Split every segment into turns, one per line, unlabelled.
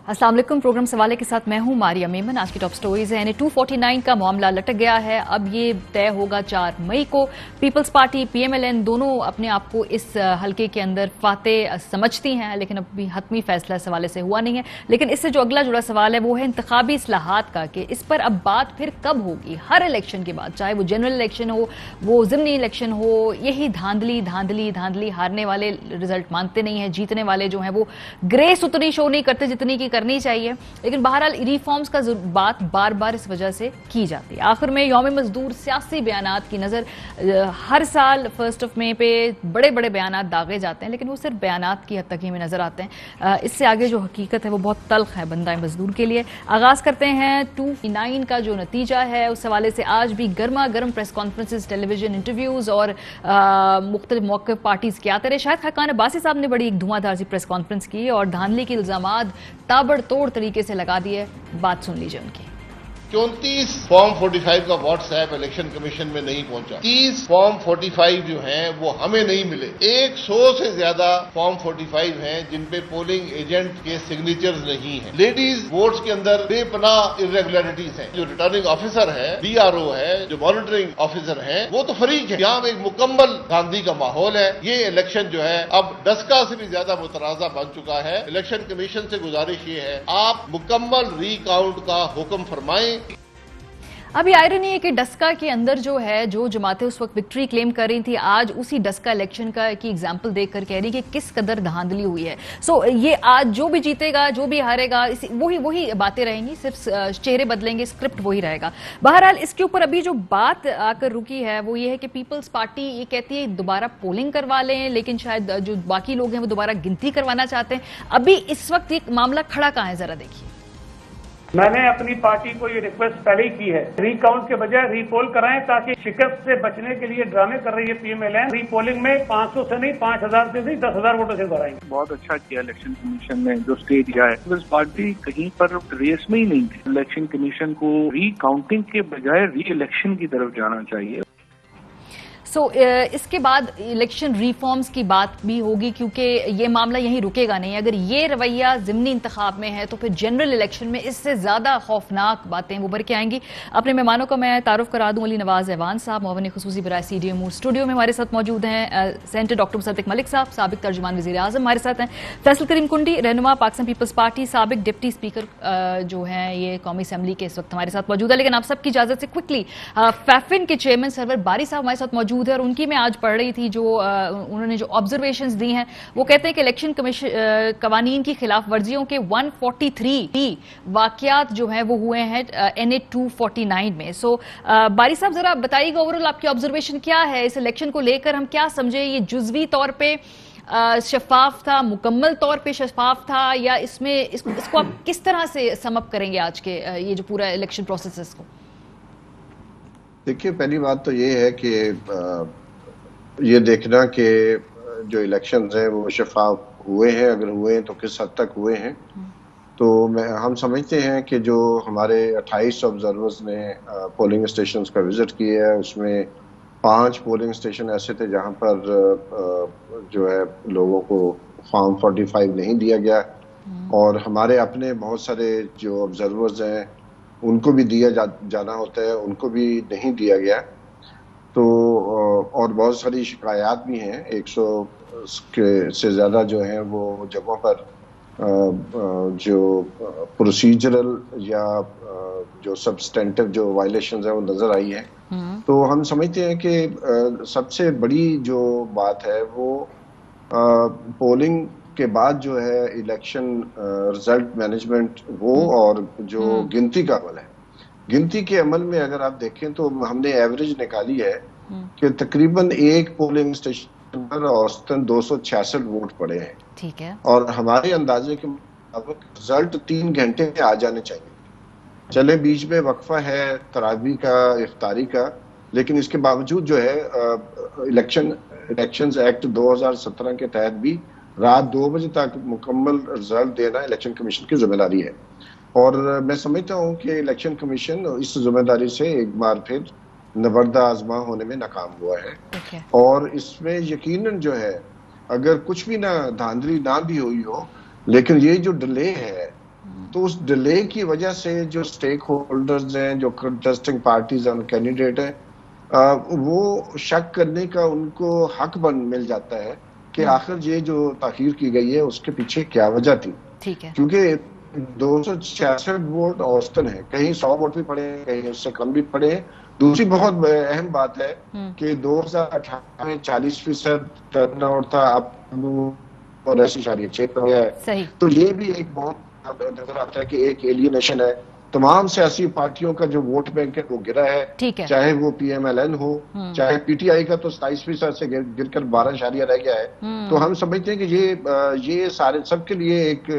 अस्सलाम वालेकुम। प्रोग्राम सवाले के साथ मैं हूं मारिया मेमन। आज की टॉप स्टोरीज हैं। 249 का मामला लटक गया है। अब ये तय होगा 4 मई को। पीपल्स पार्टी PMLN दोनों अपने आप को इस हलके के अंदर फातेह समझती हैं, लेकिन अभी हतमी फैसला इस हवाले से हुआ नहीं है। लेकिन इससे जो अगला जुड़ा सवाल है वो है इंतखाबी इस्लाहात का, कि इस पर अब बात फिर कब होगी। हर इलेक्शन के बाद, चाहे वो जनरल इलेक्शन हो, वो ज़िमनी इलेक्शन हो, यही धांधली धांधली धांधली। हारने वाले रिजल्ट मानते नहीं है, जीतने वाले जो हैं वो ग्रेस उतनी शो नहीं करते जितनी की करनी चाहिए। लेकिन बहरहाल रिफॉर्म्स का बात बार बार इस वजह से की जाती है। आखिर में यौम मजदूर सियासी बयानात की नज़र हर साल 1 मई पे बड़े बड़े बयानात दागे जाते हैं, लेकिन वो सिर्फ बयानात की हद तक ही में नजर आते हैं। इससे आगे जो हकीकत है वो बहुत तल्ख है बंदा मजदूर के लिए। आगाज करते हैं 249 का जो नतीजा है उस हवाले से। आज भी गर्मा गर्म प्रेस कॉन्फ्रेंसेस, टेलीविजन इंटरव्यूज और मुख्तलिफ मौके पार्टीज के आते रहे। शाहिद खाकान अब्बासी साहब ने बड़ी एक धुआंधार सी प्रेस कॉन्फ्रेंस की और धांधली के इल्जामात ताबड़तोड़ तरीके से लगा दिए। बात सुन लीजिए उनकी।
34 फॉर्म 45 का व्हाट्सएप इलेक्शन कमीशन में नहीं पहुंचा। 30 फॉर्म 45 जो हैं वो हमें नहीं मिले। 100 से ज्यादा फॉर्म 45 हैं जिन पे पोलिंग एजेंट के सिग्नेचर्स नहीं हैं। लेडीज वोट्स के अंदर बेपनाह इरेगुलरिटीज हैं। जो रिटर्निंग ऑफिसर है, BRO है, जो मॉनिटरिंग ऑफिसर है, वो तो फरीक है। यहाँ एक मुकम्मल धांधली का माहौल है। ये इलेक्शन जो है अब डस्का से भी ज्यादा मुतराजा बन चुका है। इलेक्शन कमीशन से गुजारिश ये है, आप मुकम्मल रिकाउंट का हुक्म फरमाएं।
अभी आयरनी है कि डस्का के अंदर जो है, जो जमातें उस वक्त विक्ट्री क्लेम कर रही थी, आज उसी डस्का इलेक्शन का की एग्जांपल देखकर कह रही कि किस कदर धांधली हुई है। ये आज जो भी जीतेगा, जो भी हारेगा, वही बातें रहेंगी, सिर्फ चेहरे बदलेंगे, स्क्रिप्ट वही रहेगा। बहरहाल इसके ऊपर अभी जो बात आकर रुकी है वो ये है कि पीपल्स पार्टी ये कहती है दोबारा पोलिंग करवा लें, लेकिन शायद जो बाकी लोग हैं वो दोबारा गिनती करवाना चाहते हैं। अभी इस वक्त ये मामला खड़ा कहाँ है, जरा देखिए।
मैंने अपनी पार्टी को ये रिक्वेस्ट पहले ही की है, रिकाउंट के बजाय रीपोल कराएं, ताकि शिकस्त से बचने के लिए ड्रामे कर रही है PMLN। रीपोलिंग में 500 से नहीं, 5000 से नहीं, 10,000 वोटों से कराएंगे।
बहुत अच्छा किया इलेक्शन कमीशन ने जो स्टे दिया है। पीपल्स पार्टी कहीं पर रेस में ही नहीं थी। इलेक्शन कमीशन को रीकाउंटिंग के बजाय री इलेक्शन की तरफ जाना चाहिए।
इसके बाद इलेक्शन रिफॉर्म्स की बात भी होगी, क्योंकि ये मामला यहीं रुकेगा नहीं। अगर ये रवैया ज़िमनी इंतखाब में है तो फिर जनरल इलेक्शन में इससे ज़्यादा खौफनाक बातें उभर के आएंगी। अपने मेहमानों का मैं तारुफ करा दूं। अली नवाज ऐवान साहब, मुआविन खुसूसी बराए CDA मूर स्टूडियो में हमारे साथ मौजूद हैं। सेनेटर डॉक्टर मुसद्दिक मलिक साहब, साबिक तर्जुमान वज़ीर आज़म हमारे साथ हैं। फैसल करीम कुंडी, रहनुमा पाकिस्तान पीपल्स पार्टी, साबिक डिप्टी स्पीकर जो हैं ये कौमी असम्बली के, इस वक्त हमारे साथ मौजूद है। लेकिन आप सबकी इजाजत से क्विकली फैफिन के चेयरमैन सरवर बारी साहब हमारे साथ मौजूद है और उनकी मैं आज पढ़ रही थी जो उन्होंने जो ऑब्जर्वेशंस दी हैं। वो कहते हैं कि इलेक्शन कमीशन कवानीन की खिलाफ वर्जियों के 143 वाकयात जो हैं वो हुए हैं NA 249 में। बारी साहब जरा बताइएगा ओवरऑल आपकी ऑब्जर्वेशन क्या है इस इलेक्शन को लेकर। हम क्या समझे, ये जुज़वी तौर पे शफाफ था, मुकम्मल तौर पे शफाफ था, या इसको आप किस तरह से समअप करेंगे आज के ये जो पूरा इलेक्शन प्रोसेस को?
देखिए, पहली बात तो ये है कि ये देखना कि जो इलेक्शंस हैं वो शफाफ हुए हैं, अगर हुए हैं तो किस हद तक हुए हैं। तो हम समझते हैं कि जो हमारे 28 ऑब्जर्वर्स ने पोलिंग स्टेशंस का विजिट किया है उसमें 5 पोलिंग स्टेशन ऐसे थे जहां पर जो है लोगों को फॉर्म 45 नहीं दिया गया, और हमारे अपने बहुत सारे जो ऑब्जर्वर्स हैं उनको भी दिया जाना होता है, उनको भी नहीं दिया गया। तो और बहुत सारी शिकायत भी हैं, 100 से ज़्यादा जो हैं वो जगहों पर जो प्रोसीजरल या जो सब्सटेंटिव जो वायलेशंस हैं वो नज़र आई है। तो हम समझते हैं कि सबसे बड़ी जो बात है वो पोलिंग के बाद जो है इलेक्शन रिजल्ट मैनेजमेंट वो और जो गिनती का अमल है। गिनती के अमल में अगर आप देखें तो हमने एवरेज निकाली है कि तकरीबन एक पोलिंग स्टेशन पर औसतन 266 वोट पड़े हैं।
ठीक है।
और हमारे अंदाजे के मुताबिक रिजल्ट 3 घंटे में आ जाने चाहिए। चले बीच में वक्फा है तरावी का, इफ्तारी का, लेकिन इसके बावजूद जो है इलेक्शंस एक्ट 2017 के तहत भी रात 2 बजे तक मुकम्मल रिजल्ट देना इलेक्शन कमीशन की जिम्मेदारी है। और मैं समझता हूँ कि इलेक्शन कमीशन इस जिम्मेदारी से एक बार फिर नबर्दा आजमा होने में नाकाम हुआ है। और इसमें यकीनन जो है अगर कुछ भी ना धांधली ना भी हुई हो, लेकिन ये जो डिले है تو اس ڈیلے کی وجہ سے جو سٹیک ہولڈرز ہیں، جو کنٹیسٹنگ پارٹیز اور کینڈیڈیٹ ہیں، وہ شک کرنے کا ان کو حق مل جاتا ہے کہ آخر یہ جو تاخیر کی گئی ہے اس کے پیچھے کیا وجہ تھی. کیونکہ 266 ووٹ اوسطن ہے، کہیں 100 ووٹ بھی پڑے ہیں، کہیں اس سے کم بھی پڑے ہیں. دوسری بہت اہم بات ہے کہ 2018 میں 40% ٹرن آؤٹ تھا، اب 80.6 ہو گیا ہے. تو یہ بھی ایک بہت نظر آتا ہے کہ ایک ایلینیشن ہے. تمام سیاسی پارٹیوں کا جو ووٹ بینک ہے وہ گرا ہے، چاہے وہ پی ایم ایل این ہو، چاہے پی ٹی آئی کا تو 27% سے گر کر 12 رہ گیا ہے. تو ہم سمجھتے ہیں کہ یہ سارے سب کے لیے ایک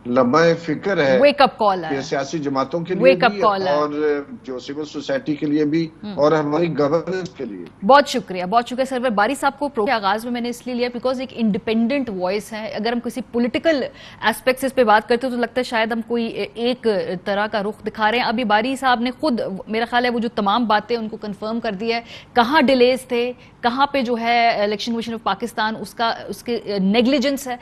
لمبا فکر ہے،
ویک اپ کال ہے
سیاسی جماعتوں کے لیے بھی اور جو سول سوسائٹی کے لیے بھی اور ہماری گورننس کے لیے.
بہت شکریہ سرور باری صاحب کو. پروگرام کے آغاز میں نے اس لیے لیا بیکاز ایک انڈیپینڈنٹ وائس ہے. اگر ہم کسی پولیٹیکل ایسپیکٹ سے اس پہ بات کرتے تو لگتا ہے شاید ہم کوئی ایک طرح کا رخ دکھا رہے ہیں. ابھی باری صاحب نے خود میرا خیال ہے وہ جو تمام باتیں ان کو کنفرم کر دیا ہے، کہاں ڈیلیز تھے، کہاں پہ جو ہے الیکشن کمیشن آف پاکستان اس کے نیگلیجنس ہے.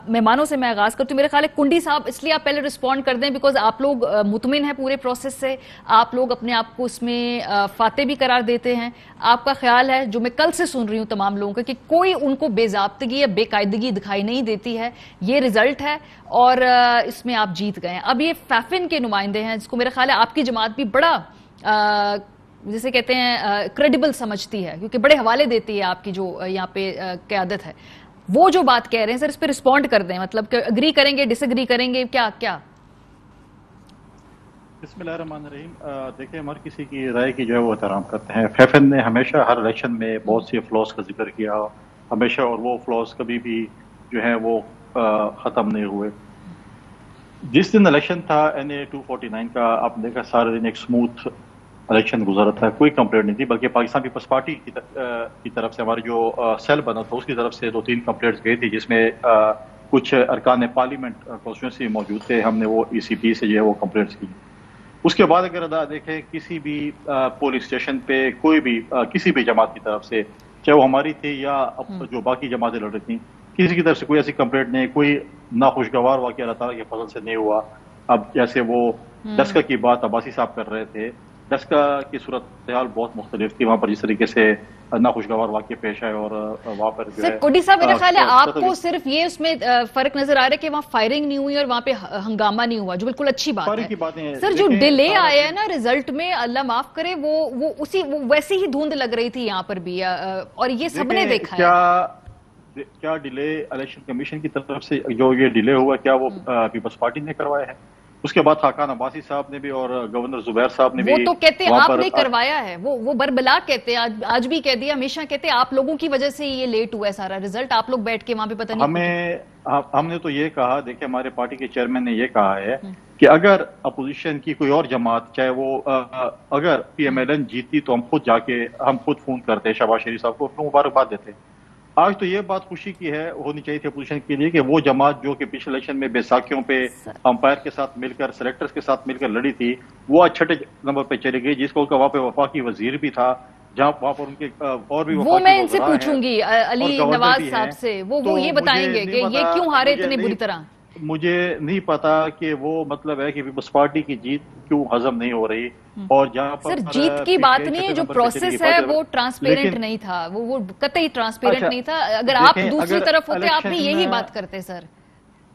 مہمانوں سے میں آغاز کرتی ہوں. میرا خیال ہے کنڈی صاحب اس لیے آپ پہلے رسپونڈ کر دیں بیکاز آپ لوگ مطمئن ہیں پورے پروسیس سے، آپ لوگ اپنے آپ کو اس میں فاتح بھی قرار دیتے ہیں. آپ کا خیال ہے جو میں کل سے سن رہی ہوں تمام لوگوں کا کہ کوئی ان کو بے ضابطگی یا بے قاعدگی دکھائی نہیں دیتی ہے، یہ رزلٹ ہے اور اس میں آپ جیت گئے ہیں. اب یہ فیفن کے نمائندے ہیں جس کو میرا خیال ہے آپ کی جماعت بھی بڑا جسے کہتے ہیں کریڈیبل سمجھتی ہے کیونکہ بڑے حوالے دیتی ہے آپ کی جو یہاں پہ قیادت ہے. وہ جو بات کہہ رہے ہیں سر اس پہ رسپونڈ کر دیں، مطلب کہ اگری کریں گے، ڈس اگری کریں گے، کیا؟
بسم اللہ الرحمن الرحیم. دیکھیں ہم ہر کسی کی رائے کی جو ہے وہ احترام کرتے ہیں. فیفن نے ہمیشہ ہر الیکشن میں بہت سی فلاز کا ذکر کیا ہمیشہ، اور وہ فلاز کبھی بھی جو ہے وہ ختم نہیں ہوئے. جس دن الیکشن تھا NA 249 کا، آپ نے دیکھا سارے دن ایک سموتھ الیکشن گزرا تھا، کوئی کمپلینٹ نہیں تھی، بلکہ پاکستان پیپلز پارٹی کی طرف سے ہمارے جو سیل بنا تھا اس کی طرف سے 2-3 کمپلینٹس گئی تھی جس میں کچھ ارکان پارلیمنٹ کانسٹیٹوئنسی موجود تھے. ہم نے وہ ECP سے جو ہے وہ کمپلینٹس کی. اس کے بعد اگر دیکھیں کسی بھی پولنگ اسٹیشن پہ کوئی بھی کسی بھی جماعت کی طرف سے، چاہے وہ ہماری تھی یا جو باقی جماعتیں لڑ رہی تھیں، کسی کی طرف سے کوئی ایسی کمپلینٹ نہیں، کوئی ناخوشگوار واقعہ اللہ تعالیٰ کے فضل سے نہیں ہوا. اب جیسے وہ ڈسکا کی بات عباسی صاحب کر رہے تھے، ڈسکا کی صورتحال بہت مختلف تھی. وہاں پر جس طریقے سے ناخوشگوار واقع پیش آئے اور وہاں پر جو ہے
کوڈی صاحب میرا خیال ہے آپ کو صرف یہ اس میں فرق نظر آ رہا ہے کہ وہاں فائرنگ نہیں ہوئی اور وہاں پہ ہنگامہ نہیں ہوا، جو بالکل اچھی بات ہے. سر جو ڈیلے آیا ہے نا رزلٹ میں، اللہ معاف کرے، وہ ویسی ہی دھوند لگ رہی تھی یہاں پر بھی، اور یہ سب نے دیکھا ہے.
کیا ڈیلے الیکشن کمیشن کی طرف سے جو یہ ڈیلے ہوا کیا وہ پیپلز پارٹی نے کروایا ہے؟ اس کے بعد خاقان عباسی صاحب نے بھی اور گورنر زبیر صاحب نے بھی،
وہ تو کہتے ہیں آپ نے کروایا ہے، وہ بربلا کہتے ہیں، آج بھی کہہ دیا، ہمیشہ کہتے ہیں آپ لوگوں کی وجہ سے یہ لیٹ ہوا ہے سارا رزلٹ، آپ لوگ بیٹھ کے وہاں پہ پتہ نہیں.
ہم نے تو یہ کہا، دیکھیں ہمارے پارٹی کے چیئرمین نے یہ کہا ہے کہ اگر اپوزیشن کی کوئی اور جماعت، چاہے وہ اگر PMLN جیتی تو ہم خود فون کرتے شہباز شریف صاحب کو مبارکباد دیتے. آج تو یہ بات خوشی کی ہے، ہونی چاہیے تھی اپوزیشن کے لیے، کہ وہ جماعت جو کہ پچھلے الیکشن میں بیساکھیوں پہ امپائر کے ساتھ مل کر، سلیکٹرز کے ساتھ مل کر لڑی تھی، وہ آج 6 نمبر پہ چلی گئی، جس کو وہاں پہ وفاقی وزیر بھی تھا، جہاں وہاں پر ان کے اور بھی
وہ میں ان سے پوچھوں گی علی نواز صاحب سے، وہ یہ بتائیں گے کہ یہ کیوں ہارے اتنے بری طرح.
مجھے نہیں پتا کہ وہ مطلب ہے کہ پیپلز پارٹی کی جیت کیوں ہضم نہیں ہو رہی. اور جہاں پر
سر جیت کی بات نہیں ہے، جو پروسیس ہے وہ ٹرانسپیرنٹ نہیں تھا، وہ قطعی ٹرانسپیرنٹ نہیں تھا. اگر آپ دوسری طرف ہوتے آپ بھی یہی بات کرتے. سر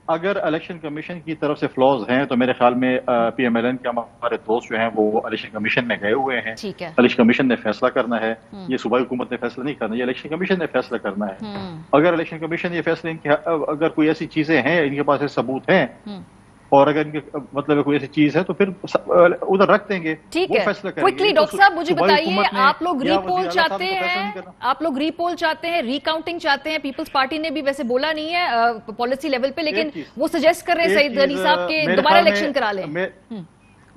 اگر الیکشن کمیشن کی طرف سے فلاز ہیں تو میرے خیال میں PMLN کے ہمارے دوست جو ہیں وہ الیکشن کمیشن میں گئے ہوئے ہیں. الیکشن کمیشن نے فیصلہ کرنا ہے، یہ صوبائی حکومت نے فیصلہ نہیں کرنا، یہ الیکشن کمیشن نے فیصلہ کرنا ہے. اگر الیکشن کمیشن یہ فیصلہ، اگر کوئی ایسی چیزیں ہیں ان کے پاس ثبوت ہیں، اور اگر ان کے مطلب کوئی ایسی چیز ہے تو پھر ادھر رکھ دیں گے،
ٹھیک ہے. کوئکلی ڈاکٹر صاحب مجھے بتائیے، آپ لوگ ری پول چاہتے ہیں، آپ لوگ ری پول چاہتے ہیں، ری کاؤنٹنگ چاہتے ہیں. پیپلز پارٹی نے بھی ویسے بولا نہیں ہے پالیسی لیول پہ، لیکن وہ سجیسٹ کر رہے ہیں سعید غنی صاحب کے دوبارہ الیکشن کرا لیں.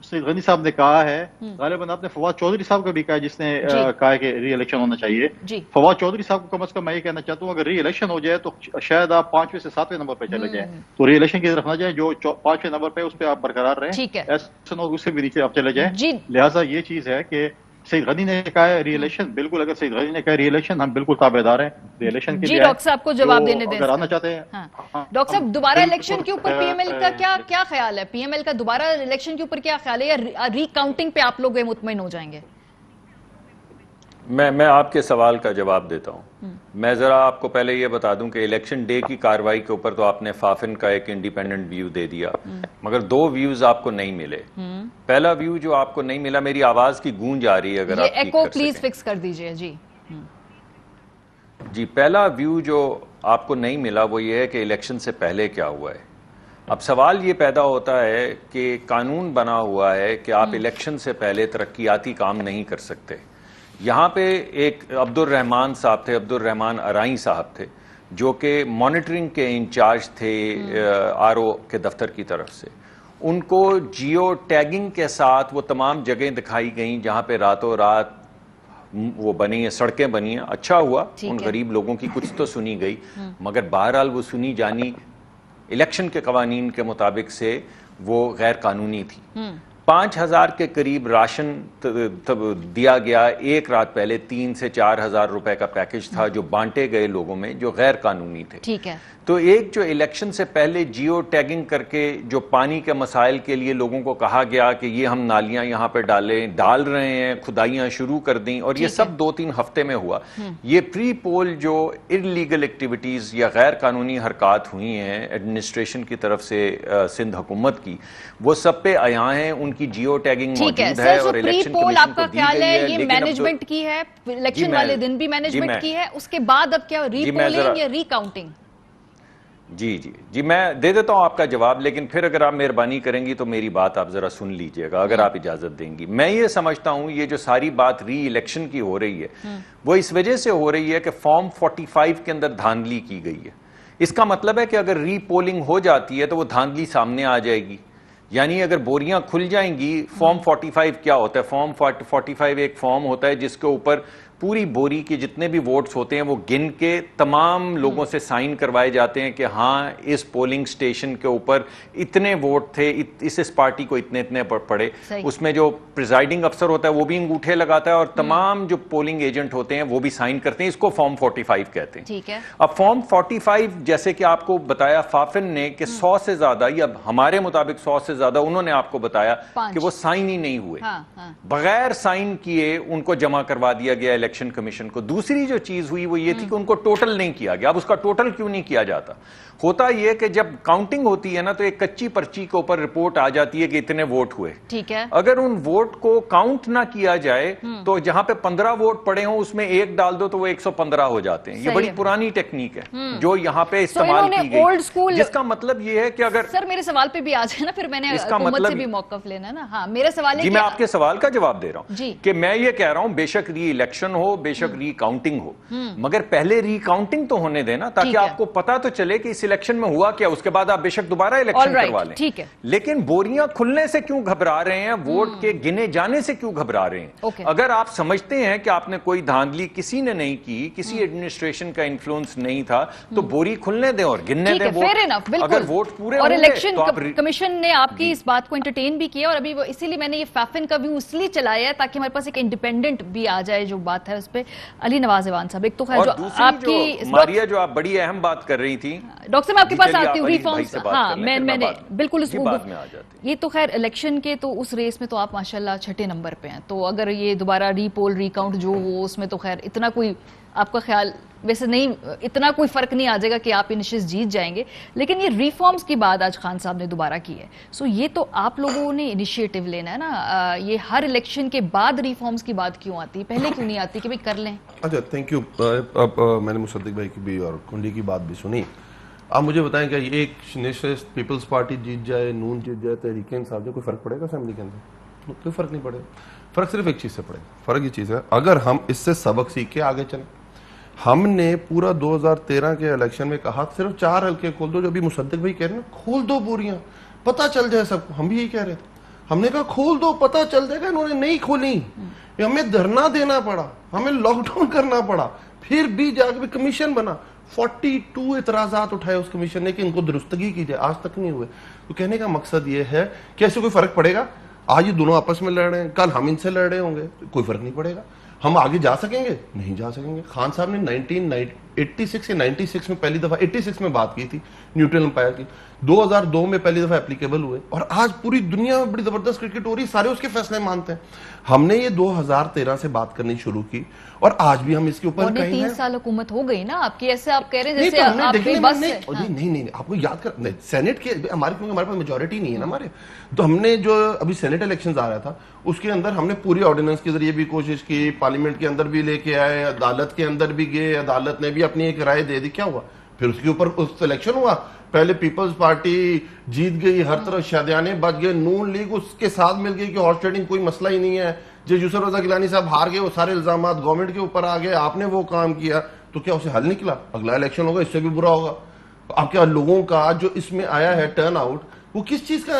سعید غنی صاحب نے کہا ہے، غالباً آپ نے فواد چودھری صاحب کا بھی کہا جس نے کہا کہ ری الیکشن ہونا چاہیے. فواد چودھری صاحب کو کم از کم میں یہ کہنا چاہتا ہوں، اگر ری الیکشن ہو جائے تو شاید آپ 5ویں سے 7ویں نمبر پہ چلے جائیں، تو ری الیکشن کی طرف نہ جائیں، جو 5ویں نمبر پہ اس پہ آپ برقرار رہیں، ایسا نہ ہو اس سے بھی نیچے آپ چلے جائیں. لہٰذا یہ چیز ہے کہ सईद गनी ने कहा है री इलेक्शन, बिल्कुल अगर सईद गनी ने कहा री इलेक्शन, हम बिल्कुल ताबेदार हैं री इलेक्शन के लिए।
जी डॉक्टर साहब को जवाब देने दें,
अगर आना चाहते हैं।
हाँ। डॉक्टर साहब दोबारा इलेक्शन के ऊपर पीएमएल का क्या ख्याल है? पीएमएल का दोबारा इलेक्शन के ऊपर क्या ख्याल है, या रिकाउंटिंग पे आप लोग मुतमईन हो जाएंगे?
मैं आपके सवाल का जवाब देता हूं। मैं जरा आपको पहले ये बता दूं कि इलेक्शन डे की कार्रवाई के ऊपर तो आपने फाफिन का एक इंडिपेंडेंट व्यू दे दिया, मगर दो व्यूज आपको नहीं मिले। पहला व्यू जो आपको नहीं मिला, मेरी आवाज की गूंज आ रही है, अगर आप
एको प्लीज फिक्स कर दीजिए।
जी पहला व्यू जो आपको नहीं मिला वो ये है कि इलेक्शन से पहले क्या हुआ है। अब सवाल ये पैदा होता है कि कानून बना हुआ है कि आप इलेक्शन से पहले तरक्याती काम नहीं कर सकते। यहाँ पे एक अब्दुल रहमान साहब थे, अब्दुल रहमान अराई साहब थे, जो कि मॉनिटरिंग के इंचार्ज थे आरओ के दफ्तर की तरफ से। उनको जियो टैगिंग के साथ वो तमाम जगह दिखाई गई जहाँ पे रातों रात वो बनी है, सड़कें बनी हैं। अच्छा हुआ उन गरीब लोगों की कुछ तो सुनी गई, मगर बहरहाल वो सुनी जानी इलेक्शन के कवानीन के मुताबिक से वो गैर कानूनी थी। 5,000 के करीब राशन दिया गया एक रात पहले, 3 से 4,000 रुपए का पैकेज था जो बांटे गए लोगों में जो गैर कानूनी थे।
ठीक है।
तो एक जो इलेक्शन से पहले जियो टैगिंग करके जो पानी के मसाइल के लिए लोगों को कहा गया कि ये हम नालियां यहाँ पे डाल रहे हैं, खुदाइयां शुरू कर दी, और ये सब 2-3 हफ्ते में हुआ। ये प्री पोल जो इलीगल एक्टिविटीज या गैर कानूनी हरकत हुई हैं एडमिनिस्ट्रेशन की तरफ से सिंध हुकूमत की, वो सब पे आया हैं, उनकी जियो टैगिंग मौजूद है। और इलेक्शन कमीशन
आपका ख्याल है ये मैनेजमेंट की है, इलेक्शन वाले दिन भी मैनेजमेंट की है, उसके बाद अब क्या रीपोलिंग या रिकाउंटिंग?
जी मैं दे देता हूं आपका जवाब, लेकिन फिर अगर आप मेहरबानी करेंगी तो मेरी बात आप जरा सुन लीजिएगा, अगर आप इजाजत देंगी। मैं ये समझता हूं ये जो सारी बात री इलेक्शन की हो रही है वो इस वजह से हो रही है कि फॉर्म 45 के अंदर धांधली की गई है। इसका मतलब है कि अगर री पोलिंग हो जाती है तो वो धांधली सामने आ जाएगी, यानी अगर बोरियां खुल जाएंगी। फॉर्म 45 क्या होता है? फॉर्म 45 एक फॉर्म होता है जिसके ऊपर पूरी बोरी के जितने भी वोट्स होते हैं वो गिन के तमाम लोगों से साइन करवाए जाते हैं कि हाँ इस पोलिंग स्टेशन के ऊपर इतने वोट थे, इस पार्टी को इतने इतने पड़े। उसमें जो प्रिजाइडिंग अफसर होता है वो भी अंगूठे लगाता है और तमाम जो पोलिंग एजेंट होते हैं वो भी साइन करते हैं। इसको फॉर्म 45 कहते हैं।
ठीक है।
अब फॉर्म 45 जैसे कि आपको बताया फाफिन ने कि 100 से ज्यादा, या हमारे मुताबिक 100 से ज्यादा उन्होंने आपको बताया कि वो साइन ही नहीं हुए। बगैर साइन किए उनको जमा करवा दिया गया इलेक्शन कमीशन को। दूसरी जो चीज हुई वो ये थी कि उनको टोटल नहीं किया गया। अब उसका टोटल क्यों नहीं किया जाता? होता यह कि जब काउंटिंग होती है ना तो एक कच्ची पर्ची के ऊपर रिपोर्ट आ जाती है कि इतने वोट हुए।
ठीक है।
अगर उन वोट को काउंट ना किया जाए तो जहां पे 15 वोट पड़े हों उसमें एक डाल दो तो वो 115 हो जाते हैं। ये बड़ी पुरानी टेक्निक है जो यहाँ पे इस्तेमाल की गई, जिसका मतलब ये है कि अगर
सर मेरे सवाल पे भी आ जाए ना, फिर मैंने हुकूमत से भी मौकफ लेना है ना। हाँ मेरा सवाल है
जी, मैं आपके सवाल का जवाब दे रहा हूं कि मैं ये कह रहा हूं बेशक री इलेक्शन हो, बेशक री काउंटिंग हो, मगर पहले री काउंटिंग तो होने देना ताकि आपको पता तो चले कि इस इलेक्शन में हुआ क्या। उसके बाद आप बेशक दोबारा इलेक्शन करवा लें।
ठीक है।
लेकिन बोरियां खुलने से क्यों घबरा रहे हैं? वोट के गिने जाने से क्यों घबरा रहे हैं? अगर आप समझते हैं कि आपने कोई धांधली किसी ने नहीं की, किसी एडमिनिस्ट्रेशन का इन्फ्लुएंस नहीं था, तो बोरी खुलने दें और गिनने दें वोट। अगर वोट पूरे
और इलेक्शन कमीशन ने आपकी इस बात को एंटरटेन भी किया, और अभी इसीलिए मैंने ये फाफिन का व्यू इसलिए चलाया है ताकि हमारे पास एक इंडिपेंडेंट भी आ जाए जो बात है उस पर। अली नवाज ईवान साहब, एक तो खैर जो आपकी
मारिया जो आप बड़ी अहम बात कर रही थी,
डॉक्टर मैं आपके पास आती हूँ रिफॉर्म्स। हाँ मैंने बिल्कुल ये तो खैर इलेक्शन के तो उस रेस में तो आप माशाल्लाह 6ठे नंबर पे हैं, तो अगर ये दोबारा रीपोल रिकाउंट जो हो उसमें तो खैर इतना कोई आपका ख्याल वैसे नहीं, इतना कोई फर्क नहीं आ जाएगा कि आप इनिशिएटिव जीत जाएंगे। लेकिन ये रिफॉर्म्स की बात आज खान साहब ने दोबारा की है, सो ये तो आप लोगों ने इनिशिएटिव लेना है ना। ये हर इलेक्शन के बाद रिफॉर्म्स की बात क्यों आती है, पहले क्यों नहीं आती कि भाई कर लें?
अच्छा थैंक यू। अब मैंने मुसद्दिक भाई की भी और कुंडी की बात भी सुनी। आप मुझे बताएं क्या ये एक नेशनलिस्ट पीपल्स पार्टी जीत जाए, नून जीत जाए, तहरीक इंसाफ जाए, कोई फर्क पड़ेगा असेंबली के अंदर? कोई फर्क नहीं पड़ेगा। फर्क सिर्फ एक चीज से पड़ेगा। फर्क ये चीज है अगर हम इससे सबक सीख के आगे चलें। हमने पूरा 2013 के इलेक्शन में कहा सिर्फ 4 हल्के खोल दो, जो अभी मुसद्दिक भाई कह रहे हैं खोल दो बोरियां, पता चल जाए सबको। हम भी यही कह रहे थे, हमने कहा खोल दो पता चल जाएगा। इन्होंने नहीं खोली, हमें धरना देना पड़ा, हमें लॉकडाउन करना पड़ा, फिर भी जाके कमीशन बना। 42 इतराजात उठाए उस कमीशन ने कि इनको दुरुस्तगी की जाए, आज तक नहीं हुए। तो कहने का मकसद ये है कि ऐसे कोई फर्क पड़ेगा? آج یہ دونوں آپس میں لڑ رہے ہیں, کل ہم ان سے لڑ رہے ہوں گے, کوئی فرق نہیں پڑے گا. ہم آگے جا سکیں گے؟ نہیں جا سکیں گے. خان صاحب نے 1986 یا 96 میں پہلی دفعہ 86 میں بات کی تھی نیوٹرل امپائر کی, 2002 میں پہلی دفعہ اپلیکیبل ہوئے, اور آج پوری دنیا میں بڑی زبردست کرکٹ ہو رہی ہے, سارے اس کے فیصلے مانتے ہیں. ہم نے یہ 2013 سے بات کرنی شروع کی, اور آج بھی ہم اس کے اوپر کہیں
3 سال حکومت ہو گئی نا آپ کی, ایسے آپ کہہ رہے ہیں جیسے آپ بے بس ہیں.
نہیں, آپ کو یاد کر سینٹ کے ہمارے, کیونکہ ہمارے پاس میجورٹی نہیں ہے نا ہمارے, تو ہم نے جو ابھی سینٹ الیکشنز آ رہا تھا اس کے اندر ہم نے پوری آرڈیننس کے ذریعے بھی کوشش کی, پارلیمنٹ کے اندر بھی لے کے آئے, عدالت کے اندر بھی گئے, عدالت نے بھی اپنی ایک رائے دے دی. کیا ہوا پھر اس کے اوپر اس الیکشن ہوا, پہلے پیپلز پارٹی جیت گئی, ہر طرف شادیانے بچ گئے, نون لیگ اس کے ساتھ مل گئی کہ ہارس ٹریڈنگ کوئی مسئلہ ہی نہیں ہے. جو یوسف رضا گیلانی صاحب ہار گئے, وہ سارے الزامات گورنمنٹ کے اوپر آ گئے, آپ نے وہ کام کیا, تو کیا اسے حل نکلا؟ اگلا الیکشن ہوگا اس سے بھی برا ہوگا. اب کیا لوگوں کا جو اس میں آیا ہے ٹرن آؤٹ, وہ کس چیز کا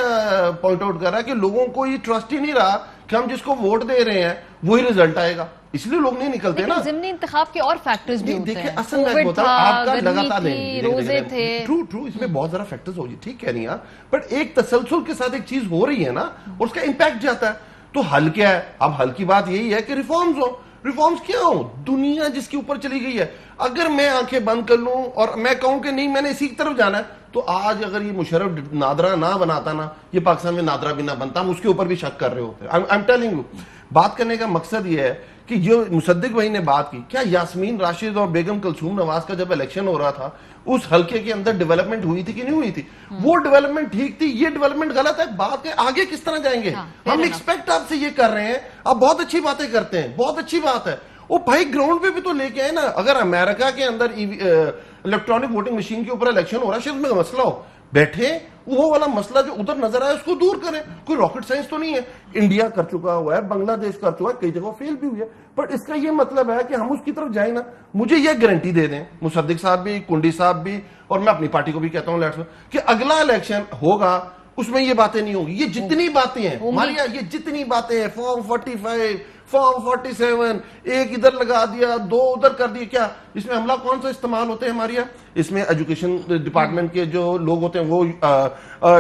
پوائنٹ آؤٹ کر رہا ہے کہ لوگوں کو یہ ٹرسٹ ہی نہیں رہا کہ ہم جس کو ووٹ دے رہے ہیں وہی رزلٹ آئے گا, اس لیے لوگ نہیں نکلتے نا.
ضمنی انتخاب کے اور فیکٹرز بھی ہوتے ہیں,
اصل میں بتا آپ کا لگاتار
روزے تھے,
ٹرو اس میں بہت زیادہ فیکٹرز ہو, ٹھیک کہہ رہی ہیں, بٹ ایک تسلسل کے ساتھ ایک چیز ہو رہی ہے نا, اور اس کا امپیکٹ جاتا ہے. تو حل کیا ہے؟ اب حل کی بات یہی ہے کہ ریفارمز ہو. ریفارمز کیا ہوں؟ دنیا جس کے اوپر چلی گئی ہے, اگر میں آنکھیں بند کر لوں اور میں کہوں کہ نہیں میں نے اسی کی طرف جانا ہے, تو آج اگر یہ مشرف نادرا نہ بناتا نا, یہ پاکستان میں نادرا بھی نہ بنتا. ہم اس کے اوپر بھی شک کر رہے ہوتے ہیں. I'm telling you, بات کرنے کا مقصد یہ ہے کہ جو مصدق بھائی نے بات کی, کیا یاسمین راشد اور بیگم کلثوم نواز کا جب الیکشن ہو رہا تھا اس حلقے کے اندر ڈیولپمنٹ ہوئی تھی کہ نہیں ہوئی تھی؟ وہ ڈیولپمنٹ ٹھیک تھی, یہ ڈیولپمنٹ غلط ہے. بات ہے آگے کس طرح جائیں گے. ہم ایکسپیکٹ آپ سے یہ کر رہے ہیں, آپ بہت اچھی باتیں کرتے ہیں, بہت اچھی بات ہے, وہ بھائی گراؤنڈ پہ بھی تو لے کے آئے نا. اگر امریکہ کے اندر الیکٹرانک ووٹنگ مشین کے اوپر الیکشن ہو رہا ہے, شاید میں مسئلہ ہو, بیٹھے وہ والا مسئلہ جو ادھر نظر آئے اس کو دور کریں. کوئی راکٹ سائنس تو نہیں ہے. انڈیا کر چکا ہوا ہے, بنگلہ دیش کر چکا ہے, کئی جگہ فیل بھی ہوئی ہے, بٹ اس کا یہ مطلب ہے کہ ہم اس کی طرف جائیں نا. مجھے یہ گارنٹی دے دیں مصدق صاحب بھی, کنڈی صاحب بھی, اور میں اپنی پارٹی کو بھی کہتا ہوں کہ اگلا الیکشن ہوگا اس میں یہ باتیں نہیں ہوں گی. یہ جتنی باتیں ہیں ماریا, یہ جتنی باتیں ہیں, فارم 45, فارم 47, ایک ادھر لگا دیا, 2 ادھر کر دیے, کیا اس میں عملہ کون سا استعمال ہوتے ہیں ماریا؟ اس میں ایجوکیشن ڈپارٹمنٹ کے جو لوگ ہوتے ہیں وہ